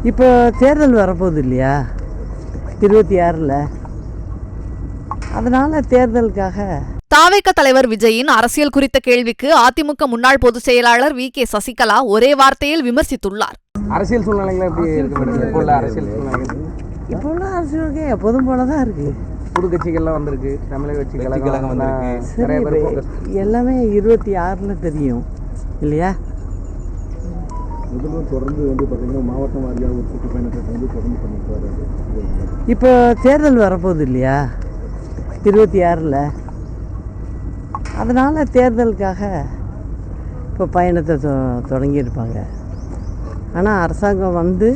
இப்போ தேர்தல் வரப்போகுது இல்லையா 26ல், அதனால தேர்தலுக்காக. தாவேக தலைவர் விஜயின் அரசியல் குறித்த கேள்விக்கு அதிமுக முன்னாள் பொதுச் செயலாளர் வி.கே. சசிகலா ஒரே வார்த்தையில் விமர்சித்துள்ளார். அரசியல் சூழ்நிலைகள் எப்படி இருக்கு? இப்போ உள்ள அரசியல் சூழ்நிலைகள் இப்போ உள்ள அரசியலுக்கு எப்போதும் போல தான் இருக்கு. புது கட்சிகள்லாம் வந்திருக்கு, தமிழக கட்சி கழகம் வந்திருக்கு. சரி, எல்லாமே 26ல் தெரியும் இல்லையா? முதல்வர் தொடர்ந்து பார்த்தீங்கன்னா மாவட்டம் வாரியாக ஒரு சுற்றுப்பயணத்தை தொடர்ந்து பண்ணிட்டு வர்றாரு. இப்போ தேர்தல் வரப்போகுது இல்லையா 26ல், அதனால் தேர்தலுக்காக இப்போ பயணத்தை தொடங்கியிருப்பாங்க. ஆனால் அரசாங்கம் வந்து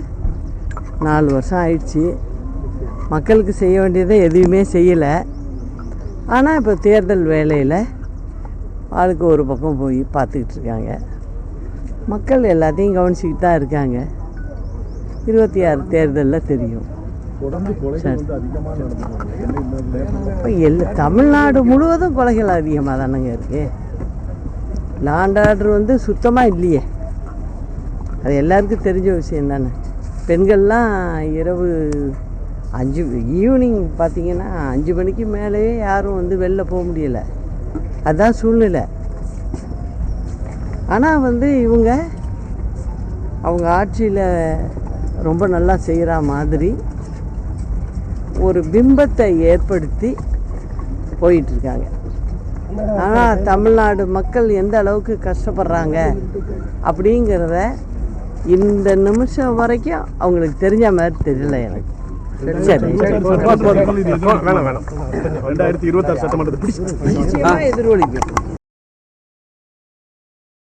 4 வருஷம் ஆயிடுச்சு, மக்களுக்கு செய்ய வேண்டியதை எதுவுமே செய்யலை. ஆனால் இப்போ தேர்தல் வேலையில் ஆளுக்கு ஒரு பக்கம் போய் பார்த்துக்கிட்டு இருக்காங்க. மக்கள் எல்லாத்தையும் கவனிச்சிக்கிட்டு தான் இருக்காங்க. 26 தேர்தலில் தெரியும். இப்போ தமிழ்நாடு முழுவதும் கொலைகள் அதிகமாக தானேங்க இருக்குது. லாண்ட் ஆர்டர் வந்து சுத்தமாக இல்லையே, அது எல்லாருக்கும் தெரிஞ்ச விஷயம் தானே. பெண்கள்லாம் இரவு ஈவினிங் பார்த்திங்கன்னா 5 மணிக்கு மேலேயே யாரும் வந்து வெளில போக முடியலை, அதுதான் சூழ்நிலை. ஆனால் வந்து அவங்க ஆட்சியில் ரொம்ப நல்லா செய்கிற மாதிரி ஒரு பிம்பத்தை ஏற்படுத்தி போயிட்டுருக்காங்க. ஆனால் தமிழ்நாடு மக்கள் எந்த அளவுக்கு கஷ்டப்படுறாங்க அப்படிங்கிறத இந்த நிமிஷம் வரைக்கும் அவங்களுக்கு தெரிஞ்ச மாதிரி தெரியல எனக்கு. சரி, 2026 சட்டமன்றத்தை எதிரொலிக்கும்.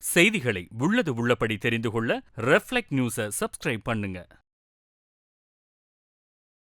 செய்திகளை உள்ளது உள்ளபடி தெரிந்து கொள்ள ரெஃப்ளெக்ட் நியூஸை சப்ஸ்கிரைப் பண்ணுங்க.